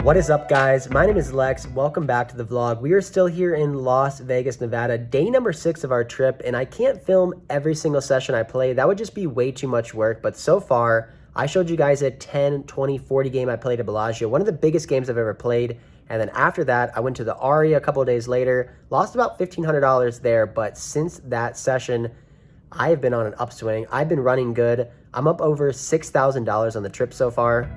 What is up, guys? My name is Lex. Welcome back to the vlog. We are still here in Las Vegas, Nevada, day number 6 of our trip, and I can't film every single session I play. That would just be way too much work, but so far, I showed you guys a 10, 20, 40 game I played at Bellagio, one of the biggest games I've ever played, and then after that, I went to the Aria a couple of days later, lost about $1,500 there, but since that session, I have been on an upswing. I've been running good. I'm up over $6,000 on the trip so far.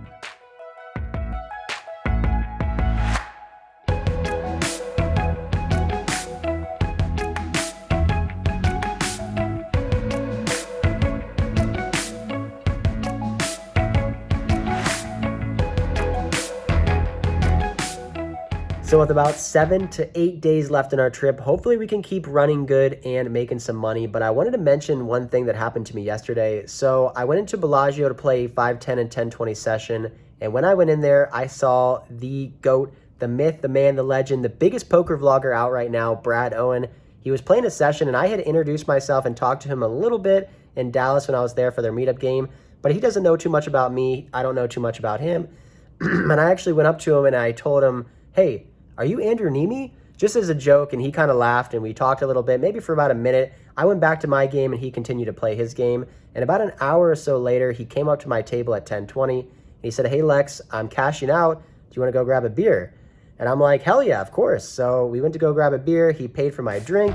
So with about 7 to 8 days left in our trip, hopefully we can keep running good and making some money. But I wanted to mention one thing that happened to me yesterday. So I went into Bellagio to play 5, 10, and 10, 20 session. And when I went in there, I saw the GOAT, the myth, the man, the legend, the biggest poker vlogger out right now, Brad Owen. He was playing a session and I had introduced myself and talked to him a little bit in Dallas when I was there for their meetup game. But he doesn't know too much about me. I don't know too much about him. And I actually went up to him and I told him, hey, are you Andrew Nemi? Just as a joke, and he kind of laughed, and we talked a little bit, maybe for about a minute. I went back to my game, and he continued to play his game. And about an hour or so later, he came up to my table at 10:20, and he said, hey, Lex, I'm cashing out. Do you want to go grab a beer? And I'm like, hell yeah, of course. So we went to go grab a beer. He paid for my drink.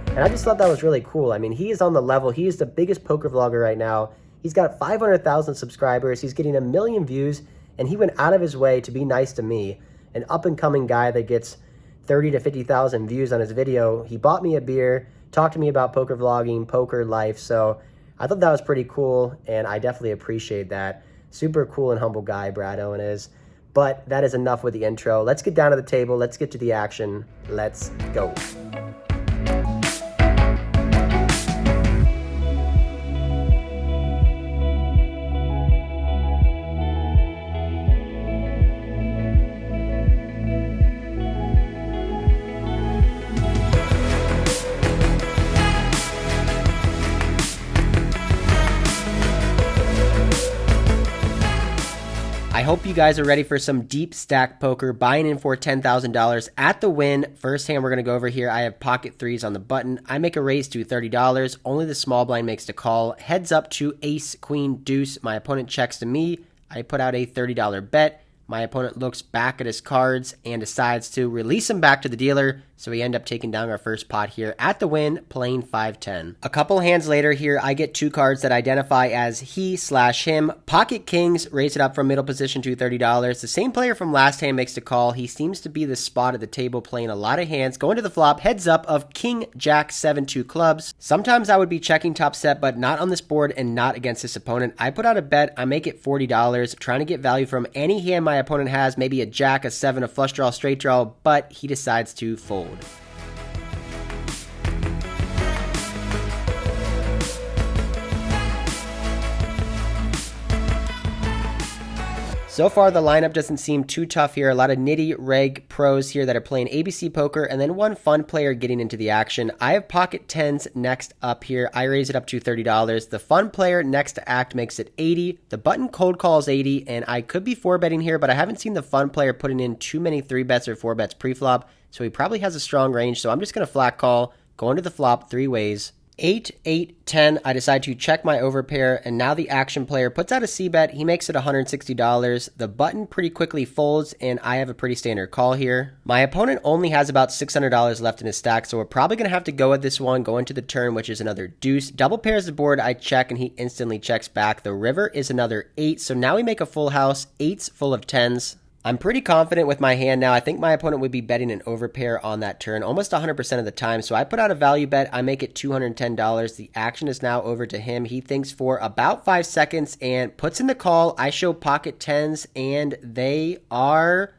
And I just thought that was really cool. I mean, he is on the level. He is the biggest poker vlogger right now. He's got 500,000 subscribers. He's getting 1 million views. And he went out of his way to be nice to me, an up-and-coming guy that gets 30 to 50,000 views on his video. He bought me a beer, talked to me about poker vlogging, poker life. So I thought that was pretty cool, and I definitely appreciate that. Super cool and humble guy Brad Owen is. But that is enough with the intro. Let's get down to the table. Let's get to the action. Let's go. I hope you guys are ready for some deep stack poker, buying in for $10,000 at the Wynn. First hand, we're going to go over here. I have pocket threes on the button. I make a raise to $30. Only the small blind makes the call. Heads up to ace, queen, deuce. My opponent checks to me. I put out a $30 bet. My opponent looks back at his cards and decides to release him back to the dealer. So we end up taking down our first pot here at the Wynn, playing 5-10. A couple hands later here, I get 2 cards that identify as he/him. Pocket kings, raise it up from middle position to $30. The same player from last hand makes the call. He seems to be the spot at the table, playing a lot of hands. Going to the flop, heads up of king, jack, 7, 2 clubs. Sometimes I would be checking top set, but not on this board and not against this opponent. I put out a bet. I make it $40, trying to get value from any hand my opponent has, maybe a jack, a 7, a flush draw, straight draw, but he decides to fold. So far, the lineup doesn't seem too tough here. A lot of nitty reg pros here that are playing ABC poker, and then one fun player getting into the action. I have pocket tens next up here. I raise it up to $30. The fun player next to act makes it $80. The button cold calls $80, and I could be 4-betting here, but I haven't seen the fun player putting in too many 3-bets or 4-bets pre-flop, so he probably has a strong range, so I'm just going to flat call, going to the flop 3 ways. 8, 8, 10, I decide to check my overpair, and now the action player puts out a C-bet. He makes it $160. The button pretty quickly folds, and I have a pretty standard call here. My opponent only has about $600 left in his stack, so we're probably going to have to go at this one, go into the turn, which is another deuce. Double pairs the board, I check, and he instantly checks back. The river is another 8, so now we make a full house, 8s full of 10s. I'm pretty confident with my hand now. I think my opponent would be betting an overpair on that turn almost 100% of the time. So I put out a value bet. I make it $210. The action is now over to him. He thinks for about 5 seconds and puts in the call. I show pocket tens and they are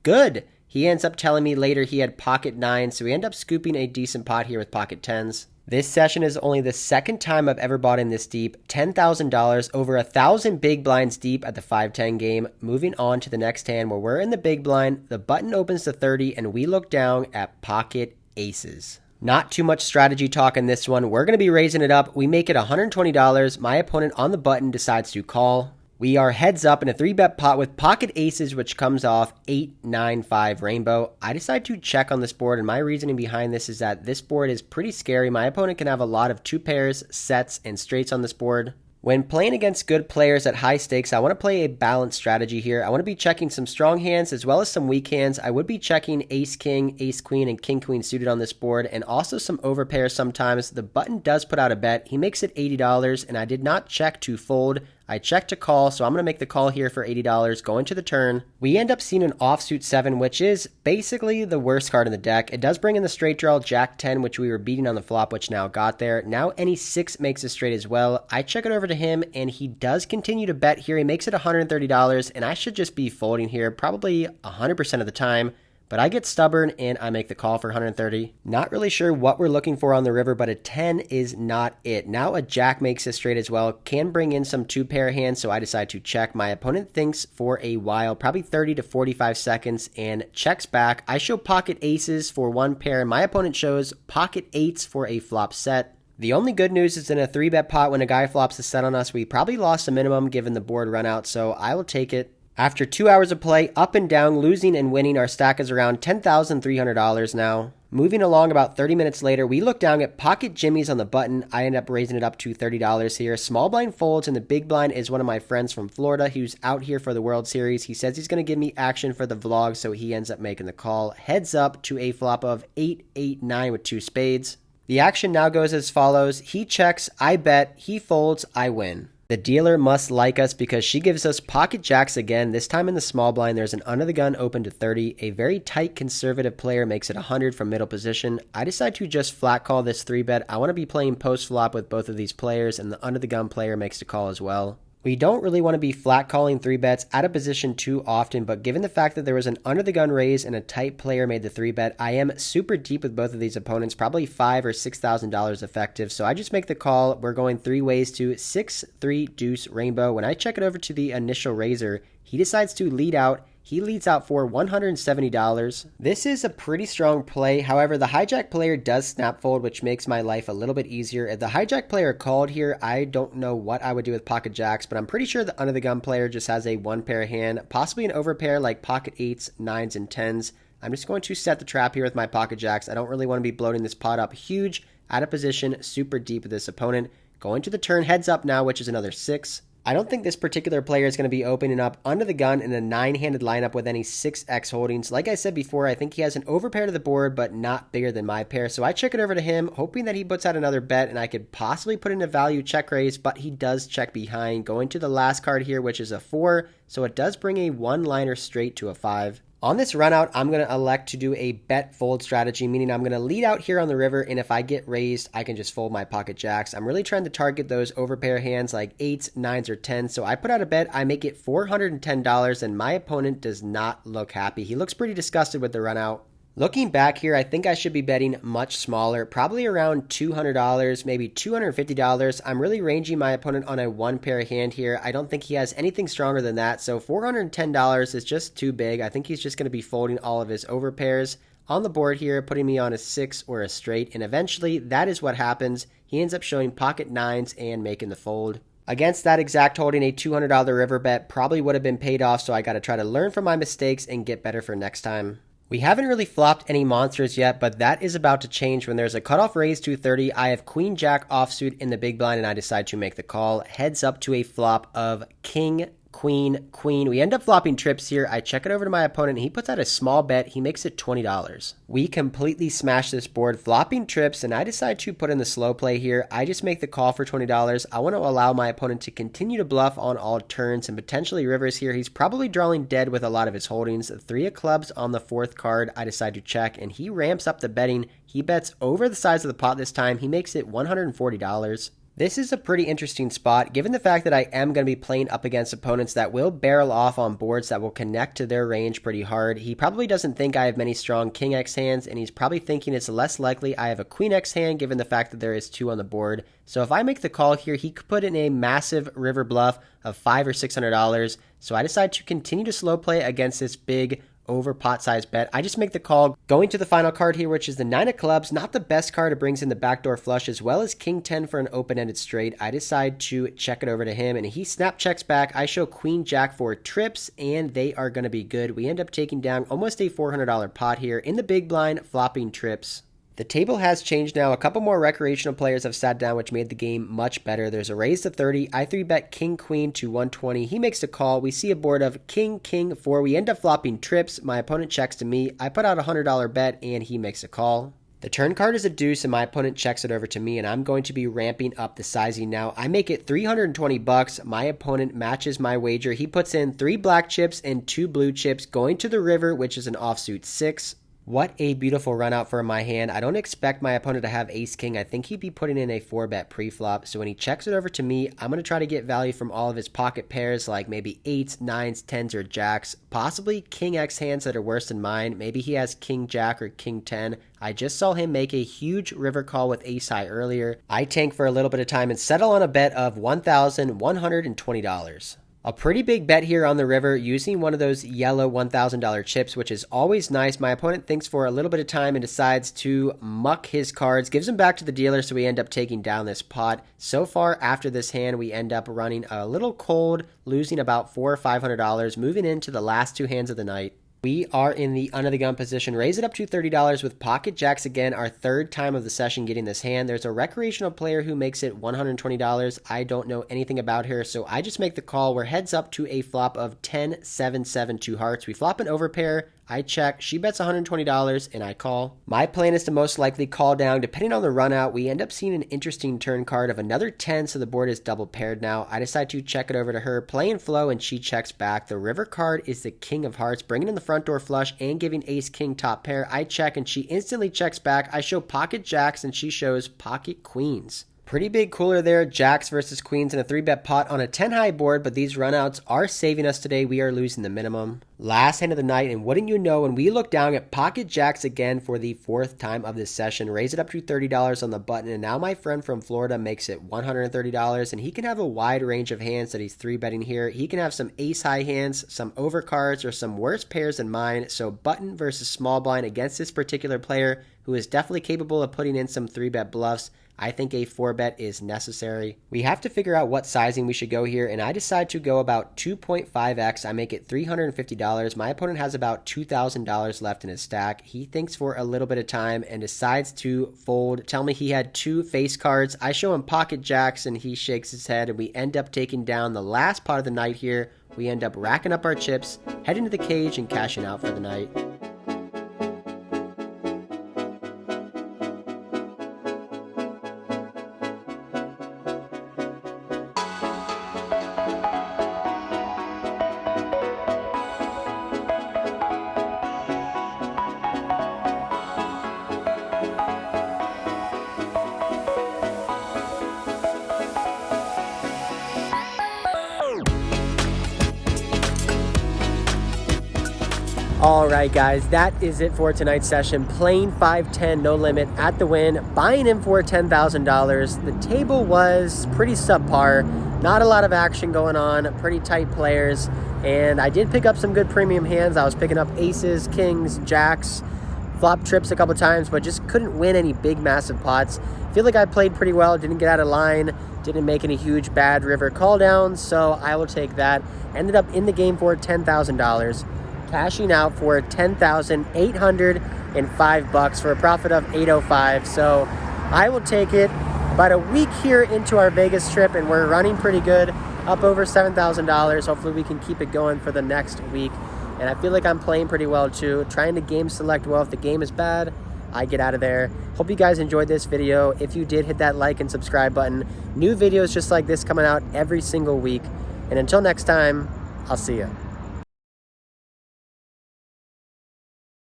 good. He ends up telling me later he had pocket nines. So we end up scooping a decent pot here with pocket tens. This session is only the second time I've ever bought in this deep. $10,000, over 1,000 big blinds deep at the 5-10 game. Moving on to the next hand where we're in the big blind. The button opens to 30 and we look down at pocket aces. Not too much strategy talk in this one. We're going to be raising it up. We make it $120. My opponent on the button decides to call. We are heads up in a 3-bet pot with pocket aces, which comes off 8-9-5 rainbow. I decide to check on this board, and my reasoning behind this is that this board is pretty scary. My opponent can have a lot of 2 pairs, sets, and straights on this board. When playing against good players at high stakes, I want to play a balanced strategy here. I want to be checking some strong hands as well as some weak hands. I would be checking ace-king, ace-queen, and king-queen suited on this board, and also some overpairs sometimes. The button does put out a bet. He makes it $80, and I did not check to fold. I checked to call, so I'm going to make the call here for $80, going to the turn. We end up seeing an offsuit 7, which is basically the worst card in the deck. It does bring in the straight draw, Jack 10, which we were beating on the flop, which now got there. Now any 6 makes a straight as well. I check it over to him, and he does continue to bet here. He makes it $130, and I should just be folding here probably 100% of the time. But I get stubborn and I make the call for 130. Not really sure what we're looking for on the river, but a 10 is not it. Now a jack makes a straight as well. Can bring in some 2-pair hands, so I decide to check. My opponent thinks for a while, probably 30 to 45 seconds, and checks back. I show pocket aces for 1 pair. My opponent shows pocket 8s for a flop set. The only good news is in a 3-bet pot, when a guy flops a set on us, we probably lost a minimum given the board run out, so I will take it. After 2 hours of play, up and down, losing and winning, our stack is around $10,300 now. Moving along about 30 minutes later, we look down at pocket jimmies on the button. I end up raising it up to $30 here. Small blind folds, and the big blind is one of my friends from Florida who's out here for the World Series. He says he's going to give me action for the vlog, so he ends up making the call. Heads up to a flop of 8-8-9 with 2 spades. The action now goes as follows. He checks, I bet, he folds, I win. The dealer must like us because she gives us pocket jacks again. This time in the small blind, there's an under the gun open to 30. A very tight conservative player makes it 100 from middle position. I decide to just flat call this 3-bet. I want to be playing post flop with both of these players, and the under the gun player makes the call as well. We don't really want to be flat calling 3-bets out of position too often, but given the fact that there was an under the gun raise and a tight player made the 3-bet, I am super deep with both of these opponents, probably $5,000 or $6,000 effective. So I just make the call. We're going 3 ways to 6-3 deuce rainbow. When I check it over to the initial raiser, he decides to lead out. He leads out for $170. This is a pretty strong play. However, the hijack player does snap fold, which makes my life a little bit easier. If the hijack player called here, I don't know what I would do with pocket jacks, but I'm pretty sure the under the gun player just has a 1-pair hand, possibly an overpair like pocket 8s, 9s, and 10s. I'm just going to set the trap here with my pocket jacks. I don't really want to be bloating this pot up huge, out of position, super deep with this opponent. Going to the turn, heads up now, which is another 6. I don't think this particular player is going to be opening up under the gun in a 9-handed lineup with any 6x holdings. Like I said before, I think he has an overpair to the board, but not bigger than my pair. So I check it over to him, hoping that he puts out another bet and I could possibly put in a value check raise, but he does check behind. Going to the last card here, which is a 4. So it does bring a 1-liner straight to a 5. On this run out, I'm going to elect to do a bet fold strategy, meaning I'm going to lead out here on the river, and if I get raised, I can just fold my pocket jacks. I'm really trying to target those overpair hands like 8s, 9s, or 10s, so I put out a bet. I make it $410, and my opponent does not look happy. He looks pretty disgusted with the run out. Looking back here, I think I should be betting much smaller, probably around $200, maybe $250. I'm really ranging my opponent on a 1-pair hand here. I don't think he has anything stronger than that, so $410 is just too big. I think he's just going to be folding all of his overpairs on the board here, putting me on a 6 or a straight, and eventually that is what happens. He ends up showing pocket 9s and making the fold. Against that exact holding, a $200 river bet probably would have been paid off, so I got to try to learn from my mistakes and get better for next time. We haven't really flopped any monsters yet, but that is about to change when there's a cutoff raise to 30. I have queen jack offsuit in the big blind, and I decide to make the call. Heads up to a flop of king, queen, queen. We end up flopping trips here. I check it over to my opponent, and he puts out a small bet. He makes it $20. We completely smash this board, flopping trips, and I decide to put in the slow play here. I just make the call for $20. I want to allow my opponent to continue to bluff on all turns and potentially rivers here. He's probably drawing dead with a lot of his holdings. 3 of clubs on the 4th card. I decide to check, and he ramps up the betting. He bets over the size of the pot this time. He makes it $140. This is a pretty interesting spot, given the fact that I am going to be playing up against opponents that will barrel off on boards that will connect to their range pretty hard. He probably doesn't think I have many strong King X hands, and he's probably thinking it's less likely I have a Queen X hand, given the fact that there is 2 on the board. So if I make the call here, he could put in a massive river bluff of $500 or $600. So I decide to continue to slow play against this big over pot size bet. I just make the call. Going to the final card here, which is the 9 of clubs. Not the best card. It brings in the backdoor flush as well as king 10 for an open-ended straight. I decide to check it over to him, and he snap checks back. I show queen jack for trips, and they are going to be good. We end up taking down almost a $400 pot here in the big blind, flopping trips. The table has changed now. A couple more recreational players have sat down, which made the game much better. There's a raise to 30. I 3-bet king, queen to 120. He makes a call. We see a board of king, king, 4. We end up flopping trips. My opponent checks to me. I put out a $100 bet, and he makes a call. The turn card is a deuce, and my opponent checks it over to me, and I'm going to be ramping up the sizing now. I make it $320. My opponent matches my wager. He puts in 3 black chips and 2 blue chips, going to the river, which is an offsuit 6. What a beautiful run out for my hand. I don't expect my opponent to have ace king. I think he'd be putting in a 4-bet pre-flop. So when he checks it over to me, I'm going to try to get value from all of his pocket pairs, like maybe 8s, 9s, 10s, or jacks. Possibly king x hands that are worse than mine. Maybe he has king jack or king 10. I just saw him make a huge river call with ace high earlier. I tank for a little bit of time and settle on a bet of $1,120. A pretty big bet here on the river using one of those yellow $1,000 chips, which is always nice. My opponent thinks for a little bit of time and decides to muck his cards, gives them back to the dealer, so we end up taking down this pot. So far after this hand, we end up running a little cold, losing about $400 or $500, moving into the last 2 hands of the night. We are in the under the gun position. Raise it up to $30 with pocket jacks again, our 3rd time of the session getting this hand. There's a recreational player who makes it $120. I don't know anything about her, so I just make the call. We're heads up to a flop of 10, 7, 7, 2 hearts. We flop an overpair. I check, she bets $120, and I call. My plan is to most likely call down. Depending on the run out, we end up seeing an interesting turn card of another 10, so the board is double paired now. I decide to check it over to her, play and flow, and she checks back. The river card is the king of hearts, bringing in the front door flush and giving ace king top pair. I check, and she instantly checks back. I show pocket jacks, and she shows pocket queens. Pretty big cooler there, jacks versus queens in a 3-bet pot on a 10-high board, but these runouts are saving us today. We are losing the minimum. Last hand of the night, and wouldn't you know, when we look down at pocket jacks again for the 4th time of this session, raise it up to $30 on the button, and now my friend from Florida makes it $130, and he can have a wide range of hands that he's 3-betting here. He can have some ace-high hands, some overcards, or some worse pairs than mine, so button versus small blind against this particular player, who is definitely capable of putting in some 3-bet bluffs. I think a 4-bet is necessary. We have to figure out what sizing we should go here, and I decide to go about 2.5x. I make it $350. My opponent has about $2,000 left in his stack. He thinks for a little bit of time and decides to fold. Tell me he had 2 face cards. I show him pocket jacks, and he shakes his head, and we end up taking down the last pot of the night here. We end up racking up our chips, heading to the cage, and cashing out for the night. Alright guys, that is it for tonight's session. Playing 5-10 no limit at the Wynn, buying in for $10,000. The table was pretty subpar, not a lot of action going on, pretty tight players, and I did pick up some good premium hands. I was picking up aces, kings, jacks, flop trips a couple times, but just couldn't win any big massive pots. I feel like I played pretty well, didn't get out of line, didn't make any huge bad river call downs, so I will take that. Ended up in the game for $10,000. Cashing out for $10,805 for a profit of $805. So I will take it. About a week here into our Vegas trip, and we're running pretty good, up over $7,000. Hopefully we can keep it going for the next week. And I feel like I'm playing pretty well too, trying to game select well. If the game is bad, I get out of there. Hope you guys enjoyed this video. If you did, hit that like and subscribe button. New videos just like this coming out every single week. And until next time, I'll see you.